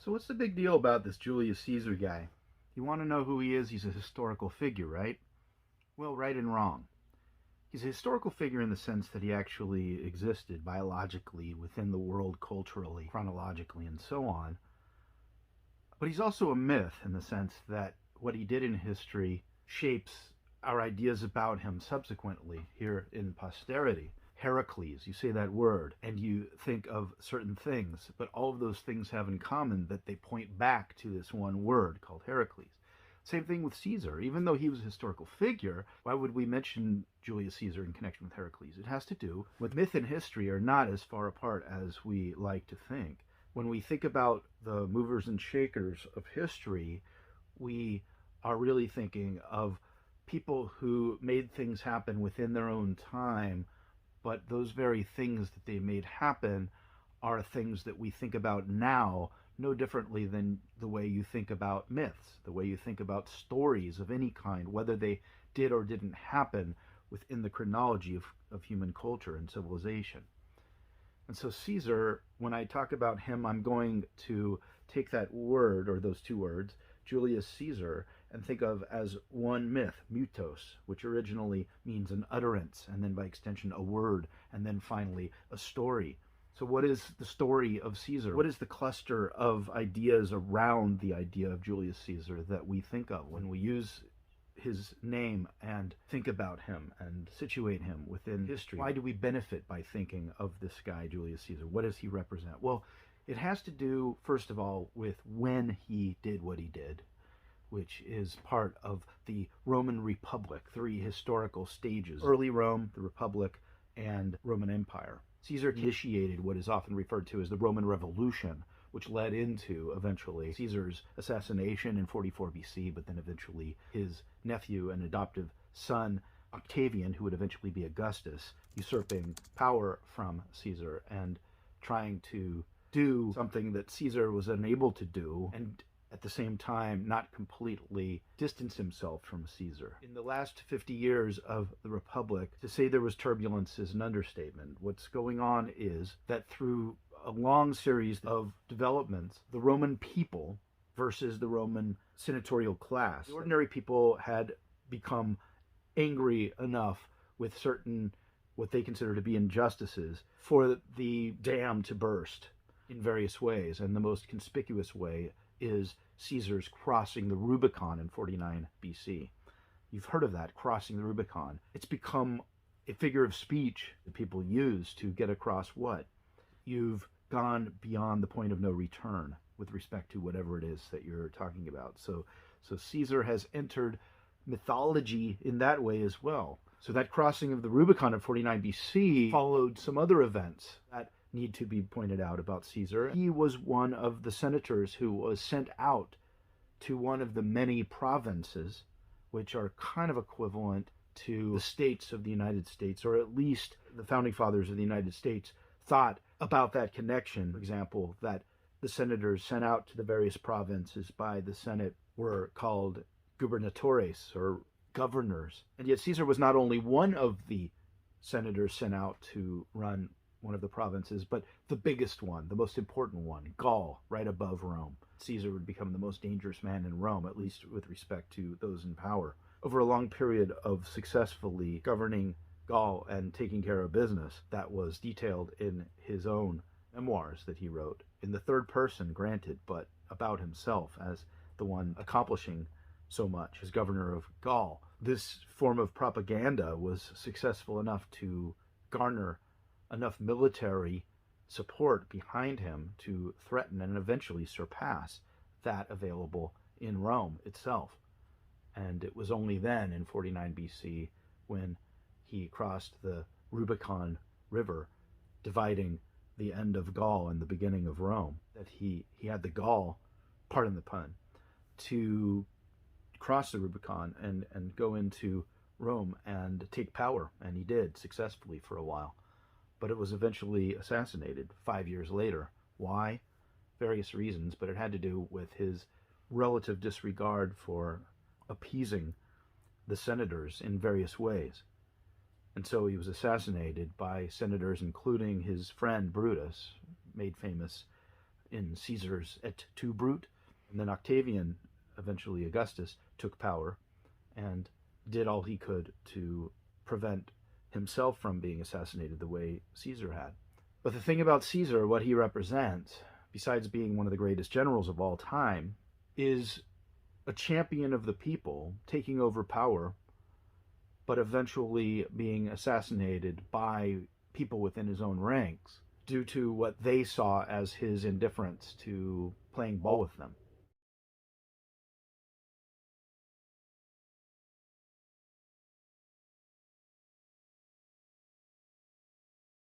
So what's the big deal about this Julius Caesar guy? You want to know who he is? He's a historical figure, right? Well, right and wrong. He's a historical figure in the sense that he actually existed biologically within the world, culturally, chronologically, and so on. But he's also a myth in the sense that what he did in history shapes our ideas about him subsequently here in posterity. Heracles, you say that word and you think of certain things, but all of those things have in common that they point back to this one word called Heracles. Same thing with Caesar. Even though he was a historical figure, why would we mention Julius Caesar in connection with Heracles? It has to do with myth and history are not as far apart as we like to think. When we think about the movers and shakers of history, we are really thinking of people who made things happen within their own time, but those very things that they made happen are things that we think about now no differently than the way you think about myths, the way you think about stories of any kind, whether they did or didn't happen within the chronology of human culture and civilization. And so Caesar, when I talk about him, I'm going to take that word, or those two words, Julius Caesar, and think of as one myth, mythos, which originally means an utterance, and then by extension a word, and then finally a story. So what is the story of Caesar? What is the cluster of ideas around the idea of Julius Caesar that we think of when we use his name and think about him and situate him within history? Why do we benefit by thinking of this guy, Julius Caesar? What does he represent? Well, it has to do, first of all, with when he did what he did, which is part of the Roman Republic, three historical stages: early Rome, the Republic, and Roman Empire. Caesar initiated what is often referred to as the Roman Revolution, which led into, eventually, Caesar's assassination in 44 BC, but then eventually his nephew and adoptive son, Octavian, who would eventually be Augustus, usurping power from Caesar and trying to do something that Caesar was unable to do, and at the same time not completely distance himself from Caesar. In the last 50 years of the Republic, to say there was turbulence is an understatement. What's going on is that through a long series of developments, the Roman people versus the Roman senatorial class, the ordinary people had become angry enough with certain what they consider to be injustices for the dam to burst in various ways, and the most conspicuous way is Caesar's crossing the Rubicon in 49 BC. You've heard of that, crossing the Rubicon. It's become a figure of speech that people use to get across what? You've gone beyond the point of no return with respect to whatever it is that you're talking about. So Caesar has entered mythology in that way as well. So that crossing of the Rubicon in 49 BC followed some other events that need to be pointed out about Caesar. He was one of the senators who was sent out to one of the many provinces, which are kind of equivalent to the states of the United States, or at least the founding fathers of the United States thought about that connection. For example, that the senators sent out to the various provinces by the Senate were called gubernatores, or governors. And yet Caesar was not only one of the senators sent out to run one of the provinces, but the biggest one, the most important one, Gaul, right above Rome. Caesar would become the most dangerous man in Rome, at least with respect to those in power. Over a long period of successfully governing Gaul and taking care of business, that was detailed in his own memoirs that he wrote, in the third person, granted, but about himself as the one accomplishing so much as governor of Gaul. This form of propaganda was successful enough to garner enough military support behind him to threaten and eventually surpass that available in Rome itself. And it was only then, in 49 BC, when he crossed the Rubicon River, dividing the end of Gaul and the beginning of Rome, that he had the gall, pardon the pun, to cross the Rubicon and go into Rome and take power. And he did successfully for a while. But it was eventually assassinated 5 years later. Why? Various reasons, but it had to do with his relative disregard for appeasing the senators in various ways. And so he was assassinated by senators, including his friend Brutus, made famous in Caesar's Et tu, Brute. And then Octavian, eventually Augustus, took power and did all he could to prevent himself from being assassinated the way Caesar had. But the thing about Caesar, what he represents, besides being one of the greatest generals of all time, is a champion of the people taking over power, but eventually being assassinated by people within his own ranks due to what they saw as his indifference to playing ball with them.